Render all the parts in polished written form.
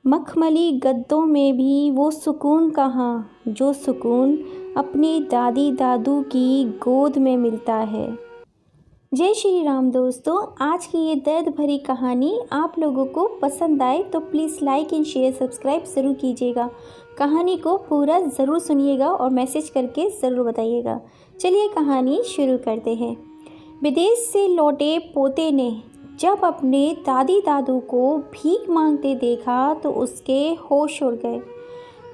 मखमली गद्दों में भी वो सुकून कहाँ, जो सुकून अपनी दादी दादू की गोद में मिलता है। जय श्री राम दोस्तों, आज की ये दर्द भरी कहानी आप लोगों को पसंद आए तो please like and share subscribe ज़रूर कीजिएगा। कहानी को पूरा ज़रूर सुनिएगा और मैसेज करके ज़रूर बताइएगा। चलिए कहानी शुरू करते हैं। विदेश से लौटे पोते ने जब अपने दादी दादू को भीख मांगते देखा तो उसके होश उड़ गए।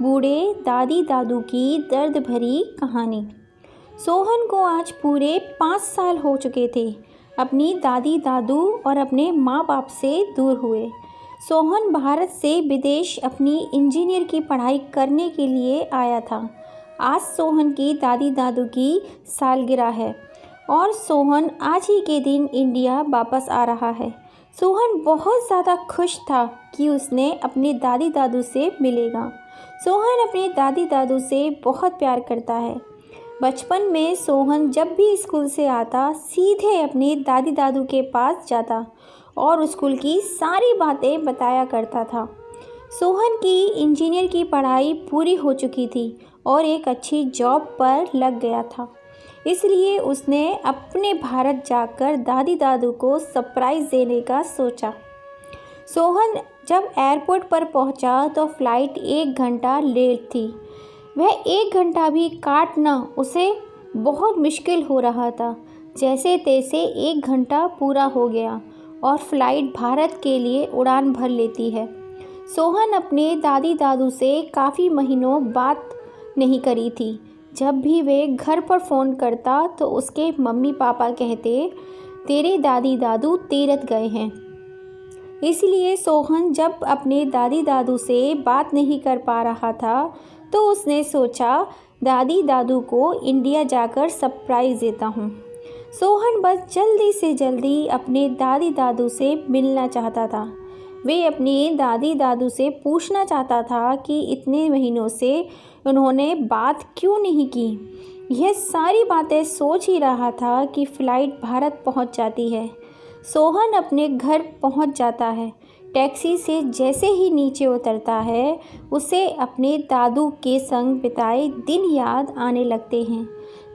बूढ़े दादी दादू की दर्द भरी कहानी। सोहन को आज पूरे 5 साल हो चुके थे। अपनी दादी दादू और अपने माँ बाप से दूर हुए। सोहन भारत से विदेश अपनी इंजीनियर की पढ़ाई करने के लिए आया था। आज सोहन की दादी दादू की सालगिरह है और सोहन आज ही के दिन इंडिया वापस आ रहा है। सोहन बहुत ज़्यादा खुश था कि उसने अपने दादी दादू से मिलेगा। सोहन अपने दादी दादू से बहुत प्यार करता है। बचपन में सोहन जब भी स्कूल से आता सीधे अपने दादी दादू के पास जाता और स्कूल की सारी बातें बताया करता था। सोहन की इंजीनियर की पढ़ाई पूरी हो चुकी थी और एक अच्छी जॉब पर लग गया था। इसलिए उसने अपने भारत जाकर दादी दादू को सरप्राइज़ देने का सोचा। सोहन जब एयरपोर्ट पर पहुंचा तो फ़्लाइट 1 घंटा लेट थी। वह 1 घंटा भी काटना उसे बहुत मुश्किल हो रहा था। जैसे तैसे 1 घंटा पूरा हो गया और फ़्लाइट भारत के लिए उड़ान भर लेती है। सोहन अपने दादी दादू से काफ़ी महीनों बात नहीं करी थी। जब भी वे घर पर फ़ोन करता तो उसके मम्मी पापा कहते, तेरे दादी दादू तीरथ गए हैं। इसलिए सोहन जब अपने दादी दादू से बात नहीं कर पा रहा था तो उसने सोचा दादी दादू को इंडिया जाकर सरप्राइज़ देता हूँ। सोहन बस जल्दी से जल्दी अपने दादी दादू से मिलना चाहता था। वे अपने दादी दादू से पूछना चाहता था कि इतने महीनों से उन्होंने बात क्यों नहीं की। यह सारी बातें सोच ही रहा था कि फ़्लाइट भारत पहुंच जाती है। सोहन अपने घर पहुंच जाता है। टैक्सी से जैसे ही नीचे उतरता है उसे अपने दादू के संग बिताए दिन याद आने लगते हैं।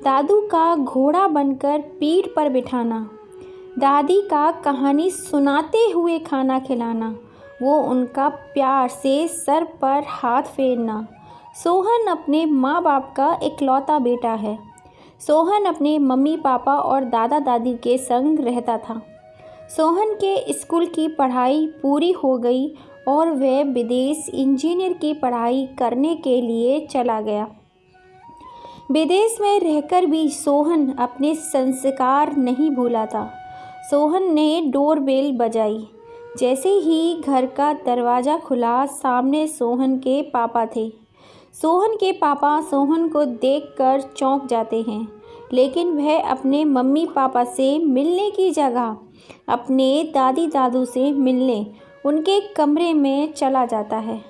दादू का घोड़ा बनकर पीठ पर बिठाना, दादी का कहानी सुनाते हुए खाना खिलाना, वो उनका प्यार से सर पर हाथ फेरना। सोहन अपने माँ बाप का इकलौता बेटा है। सोहन अपने मम्मी पापा और दादा दादी के संग रहता था। सोहन के स्कूल की पढ़ाई पूरी हो गई और वह विदेश इंजीनियर की पढ़ाई करने के लिए चला गया। विदेश में रहकर भी सोहन अपने संस्कार नहीं भूला था। सोहन ने डोरबेल बजाई। जैसे ही घर का दरवाज़ा खुला सामने सोहन के पापा थे। सोहन के पापा सोहन को देखकर चौंक जाते हैं, लेकिन वह अपने मम्मी पापा से मिलने की जगह अपने दादी दादू से मिलने उनके कमरे में चला जाता है।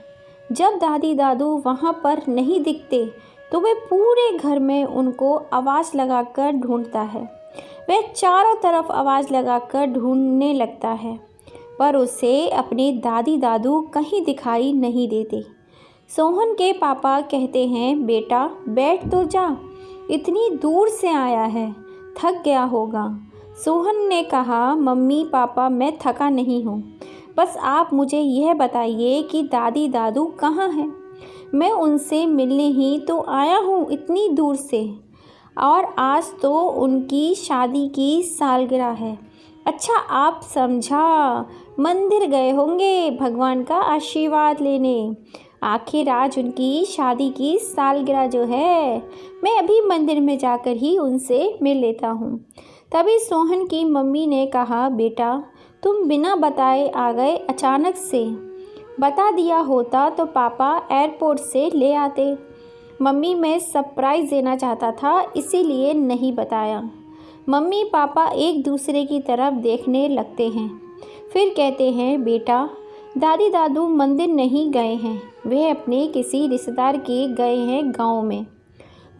जब दादी दादू वहाँ पर नहीं दिखते तो वह पूरे घर में उनको आवाज़ लगाकर ढूंढता है। वह चारों तरफ आवाज़ लगाकर ढूंढने लगता है पर उसे अपने दादी दादू कहीं दिखाई नहीं देते। सोहन के पापा कहते हैं, बेटा बैठ तो जा, इतनी दूर से आया है, थक गया होगा। सोहन ने कहा, मम्मी पापा मैं थका नहीं हूँ, बस आप मुझे यह बताइए कि दादी दादू कहाँ हैं। मैं उनसे मिलने ही तो आया हूँ इतनी दूर से, और आज तो उनकी शादी की सालगिरह है। अच्छा आप समझा, मंदिर गए होंगे भगवान का आशीर्वाद लेने। आखिर आज उनकी शादी की सालगिरह जो है, मैं अभी मंदिर में जाकर ही उनसे मिल लेता हूँ। तभी सोहन की मम्मी ने कहा, बेटा तुम बिना बताए आ गए अचानक से, बता दिया होता तो पापा एयरपोर्ट से ले आते। मम्मी मैं सरप्राइज़ देना चाहता था इसीलिए नहीं बताया। मम्मी पापा एक दूसरे की तरफ देखने लगते हैं, फिर कहते हैं, बेटा दादी दादू मंदिर नहीं गए हैं, वे अपने किसी रिश्तेदार के गए हैं गांव में,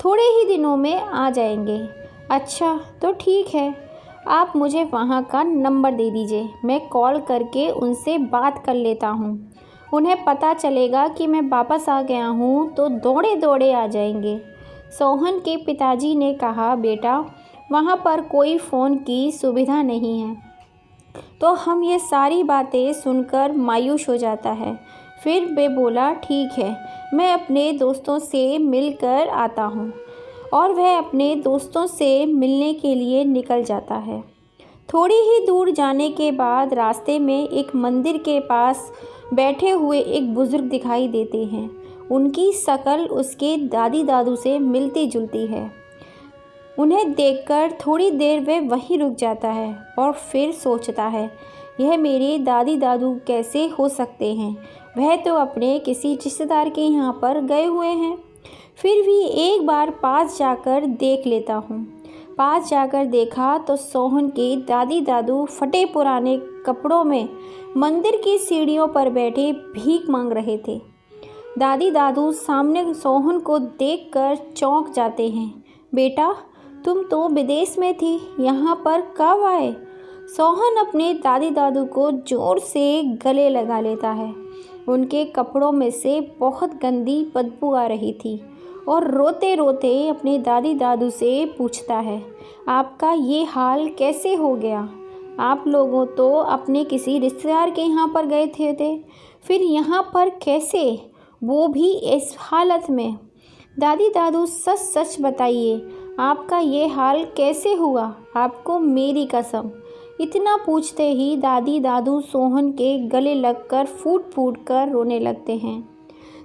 थोड़े ही दिनों में आ जाएंगे। अच्छा तो ठीक है, आप मुझे वहाँ का नंबर दे दीजिए, मैं कॉल करके उनसे बात कर लेता हूँ। उन्हें पता चलेगा कि मैं वापस आ गया हूँ तो दौड़े दौड़े आ जाएंगे। सोहन के पिताजी ने कहा, बेटा वहाँ पर कोई फ़ोन की सुविधा नहीं है। तो हम ये सारी बातें सुनकर मायूस हो जाता है। फिर वे बोला, ठीक है, मैं अपने दोस्तों से मिलकर आता हूँ। और वह अपने दोस्तों से मिलने के लिए निकल जाता है। थोड़ी ही दूर जाने के बाद रास्ते में एक मंदिर के पास बैठे हुए एक बुज़ुर्ग दिखाई देते हैं। उनकी शक्ल उसके दादी दादू से मिलती जुलती है। उन्हें देखकर थोड़ी देर वह वहीं रुक जाता है और फिर सोचता है, यह मेरे दादी दादू कैसे हो सकते हैं? वह तो अपने किसी रिश्तेदार के यहाँ पर गए हुए हैं। फिर भी एक बार पास जाकर देख लेता हूँ। पास जाकर देखा तो सोहन के दादी दादू फटे पुराने कपड़ों में मंदिर की सीढ़ियों पर बैठे भीख मांग रहे थे। दादी दादू सामने सोहन को देखकर चौंक जाते हैं। बेटा, तुम तो विदेश में थी, यहाँ पर कब आए? सोहन अपने दादी दादू को ज़ोर से गले लगा लेता है। उनके कपड़ों में से बहुत गंदी बदबू आ रही थी और रोते रोते अपने दादी दादू से पूछता है, आपका ये हाल कैसे हो गया? आप लोगों तो अपने किसी रिश्तेदार के यहाँ पर गए थे, फिर यहाँ पर कैसे, वो भी इस हालत में? दादी दादू सच सच बताइए, आपका ये हाल कैसे हुआ? आपको मेरी कसम। इतना पूछते ही दादी दादू सोहन के गले लगकर फूट फूट कर रोने लगते हैं।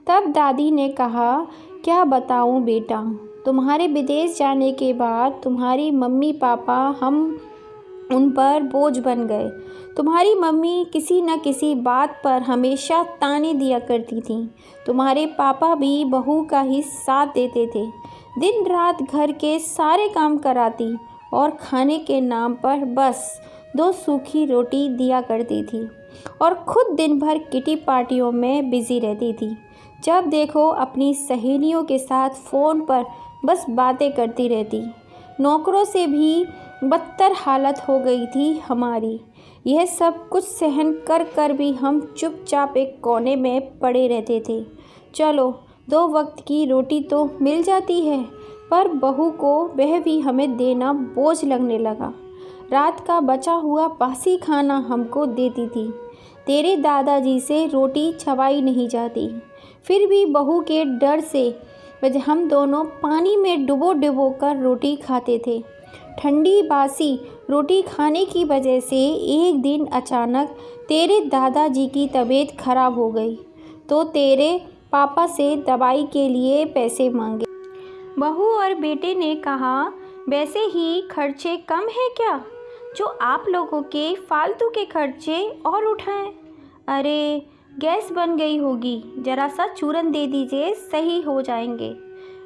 तब दादी ने कहा, क्या बताऊं बेटा, तुम्हारे विदेश जाने के बाद तुम्हारी मम्मी पापा हम उन पर बोझ बन गए। तुम्हारी मम्मी किसी न किसी बात पर हमेशा ताने दिया करती थीं। तुम्हारे पापा भी बहू का ही साथ देते थे। दिन रात घर के सारे काम कराती और खाने के नाम पर बस 2 सूखी रोटी दिया करती थी और खुद दिन भर किटी पार्टियों में बिजी रहती थी। जब देखो अपनी सहेलियों के साथ फ़ोन पर बस बातें करती रहती। नौकरों से भी बदतर हालत हो गई थी हमारी। यह सब कुछ सहन कर कर भी हम चुपचाप एक कोने में पड़े रहते थे। चलो 2 वक्त की रोटी तो मिल जाती है, पर बहू को वह भी हमें देना बोझ लगने लगा। रात का बचा हुआ बासी खाना हमको देती थी। तेरे दादाजी से रोटी चबाई नहीं जाती। फिर भी बहू के डर से हम दोनों पानी में डुबो डुबो कर रोटी खाते थे। ठंडी बासी रोटी खाने की वजह से एक दिन अचानक तेरे दादाजी की तबीयत खराब हो गई तो तेरे पापा से दवाई के लिए पैसे मांगे। बहू और बेटे ने कहा, वैसे ही खर्चे कम है क्या, जो आप लोगों के फालतू के खर्चे और उठाएं? अरे गैस बन गई होगी, ज़रा सा चूरन दे दीजिए, सही हो जाएंगे।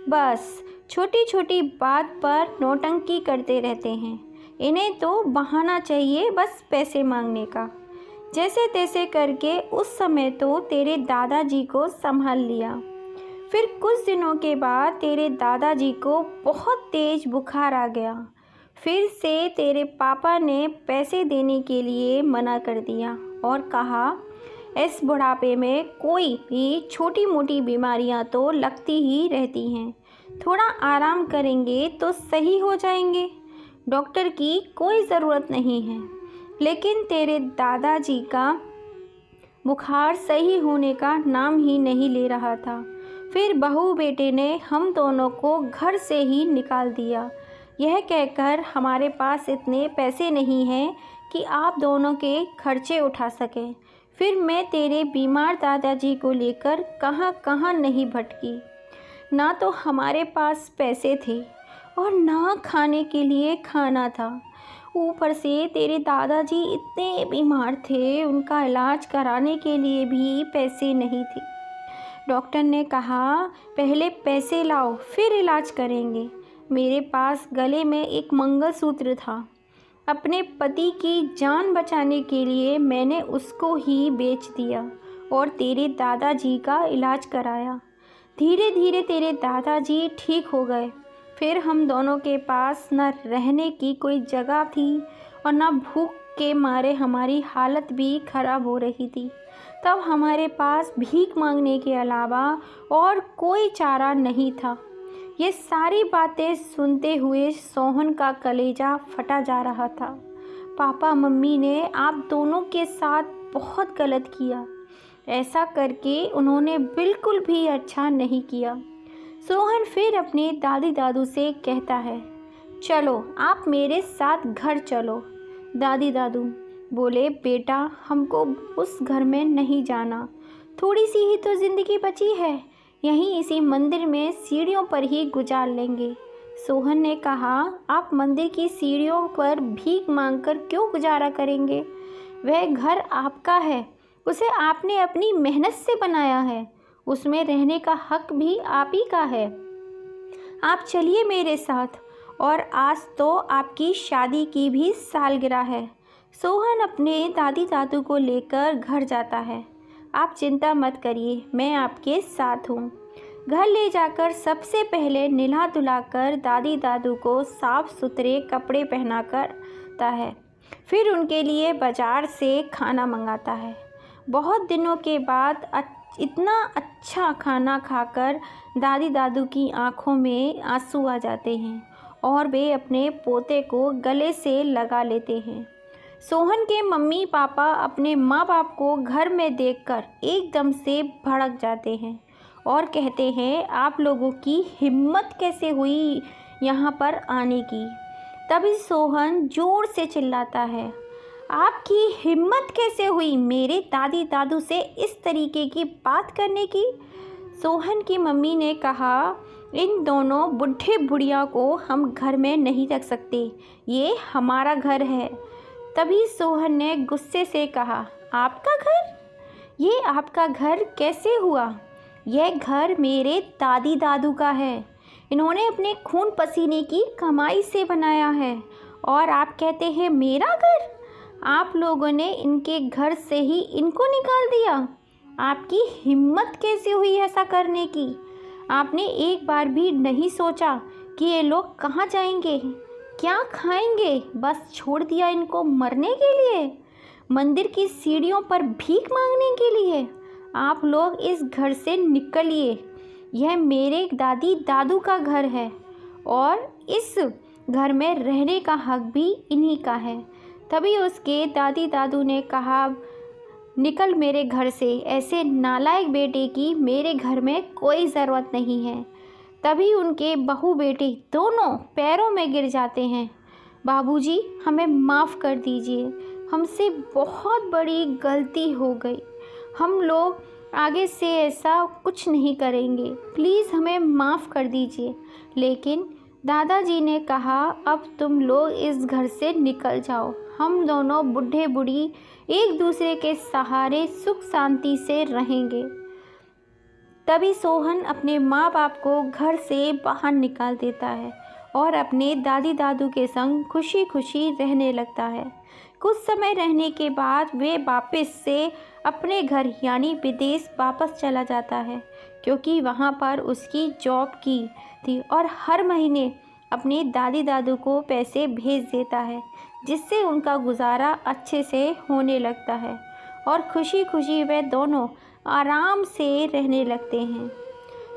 बस छोटी छोटी बात पर नौटंकी करते रहते हैं। इन्हें तो बहाना चाहिए बस पैसे मांगने का। जैसे तैसे करके उस समय तो तेरे दादाजी को संभाल लिया। फिर कुछ दिनों के बाद तेरे दादाजी को बहुत तेज़ बुखार आ गया। फिर से तेरे पापा ने पैसे देने के लिए मना कर दिया और कहा, इस बुढ़ापे में कोई भी छोटी मोटी बीमारियां तो लगती ही रहती हैं, थोड़ा आराम करेंगे तो सही हो जाएंगे, डॉक्टर की कोई ज़रूरत नहीं है। लेकिन तेरे दादाजी का बुखार सही होने का नाम ही नहीं ले रहा था। फिर बहू बेटे ने हम दोनों को घर से ही निकाल दिया, यह कहकर हमारे पास इतने पैसे नहीं हैं कि आप दोनों के खर्चे उठा सकें। फिर मैं तेरे बीमार दादाजी को लेकर कहाँ कहाँ नहीं भटकी। ना तो हमारे पास पैसे थे और ना खाने के लिए खाना था। ऊपर से तेरे दादाजी इतने बीमार थे, उनका इलाज कराने के लिए भी पैसे नहीं थे। डॉक्टर ने कहा, पहले पैसे लाओ फिर इलाज करेंगे। मेरे पास गले में एक मंगलसूत्र था। अपने पति की जान बचाने के लिए मैंने उसको ही बेच दिया और तेरे दादाजी का इलाज कराया। धीरे धीरे तेरे दादाजी ठीक हो गए। फिर हम दोनों के पास न रहने की कोई जगह थी और न भूख के मारे हमारी हालत भी ख़राब हो रही थी। तब हमारे पास भीख मांगने के अलावा और कोई चारा नहीं था। ये सारी बातें सुनते हुए सोहन का कलेजा फटा जा रहा था। पापा मम्मी ने आप दोनों के साथ बहुत गलत किया। ऐसा करके उन्होंने बिल्कुल भी अच्छा नहीं किया। सोहन फिर अपने दादी दादू से कहता है, चलो आप मेरे साथ घर चलो। दादी दादू बोले, बेटा हमको उस घर में नहीं जाना, थोड़ी सी ही तो ज़िंदगी बची है, यहीं इसी मंदिर में सीढ़ियों पर ही गुजार लेंगे। सोहन ने कहा, आप मंदिर की सीढ़ियों पर भीख मांगकर क्यों गुजारा करेंगे? वह घर आपका है, उसे आपने अपनी मेहनत से बनाया है, उसमें रहने का हक भी आप ही का है। आप चलिए मेरे साथ। और आज तो आपकी शादी की भी सालगिरह है। सोहन अपने दादी दादू को लेकर घर जाता है। आप चिंता मत करिए, मैं आपके साथ हूँ। घर ले जाकर सबसे पहले नहला धुलाकर दादी दादू को साफ़ सुथरे कपड़े पहनाता है। फिर उनके लिए बाज़ार से खाना मंगाता है। बहुत दिनों के बाद इतना अच्छा खाना खाकर दादी दादू की आंखों में आंसू आ जाते हैं और वे अपने पोते को गले से लगा लेते हैं। सोहन के मम्मी पापा अपने माँ बाप को घर में देखकर एकदम से भड़क जाते हैं और कहते हैं, आप लोगों की हिम्मत कैसे हुई यहाँ पर आने की? तभी सोहन ज़ोर से चिल्लाता है, आपकी हिम्मत कैसे हुई मेरे दादी दादू से इस तरीके की बात करने की? सोहन की मम्मी ने कहा, इन दोनों बुढ़े बुढ़िया को हम घर में नहीं रख सकते, ये हमारा घर है। तभी सोहन ने गुस्से से कहा, आपका घर? ये आपका घर कैसे हुआ? यह घर मेरे दादी दादू का है, इन्होंने अपने खून पसीने की कमाई से बनाया है और आप कहते हैं मेरा घर? आप लोगों ने इनके घर से ही इनको निकाल दिया। आपकी हिम्मत कैसे हुई ऐसा करने की? आपने एक बार भी नहीं सोचा कि ये लोग कहाँ जाएंगे, क्या खाएंगे? बस छोड़ दिया इनको मरने के लिए, मंदिर की सीढ़ियों पर भीख मांगने के लिए। आप लोग इस घर से निकलिए, यह मेरे दादी दादू का घर है और इस घर में रहने का हक भी इन्हीं का है। तभी उसके दादी दादू ने कहा, निकल मेरे घर से, ऐसे नालायक बेटे की मेरे घर में कोई ज़रूरत नहीं है। तभी उनके बहू बेटे दोनों पैरों में गिर जाते हैं। बाबूजी हमें माफ़ कर दीजिए, हमसे बहुत बड़ी गलती हो गई, हम लोग आगे से ऐसा कुछ नहीं करेंगे, प्लीज़ हमें माफ़ कर दीजिए। लेकिन दादाजी ने कहा, अब तुम लोग इस घर से निकल जाओ, हम दोनों बूढ़े बूढ़ी एक दूसरे के सहारे सुख शांति से रहेंगे। तभी सोहन अपने माँ बाप को घर से बाहर निकाल देता है और अपने दादी दादू के संग खुशी खुशी रहने लगता है। कुछ समय रहने के बाद वे वापस से अपने घर यानी विदेश वापस चला जाता है, क्योंकि वहाँ पर उसकी जॉब की थी और हर महीने अपने दादी दादू को पैसे भेज देता है, जिससे उनका गुजारा अच्छे से होने लगता है और खुशी खुशी वे दोनों आराम से रहने लगते हैं।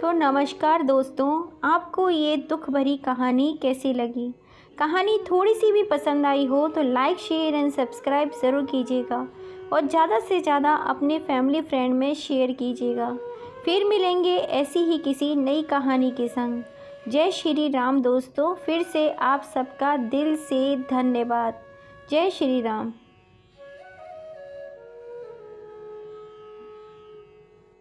तो नमस्कार दोस्तों, आपको ये दुख भरी कहानी कैसी लगी? कहानी थोड़ी सी भी पसंद आई हो तो लाइक शेयर एंड सब्सक्राइब ज़रूर कीजिएगा और ज़्यादा से ज़्यादा अपने फैमिली फ्रेंड में शेयर कीजिएगा। फिर मिलेंगे ऐसी ही किसी नई कहानी के संग। जय श्री राम दोस्तों, फिर से आप सबका दिल से धन्यवाद। जय श्री राम।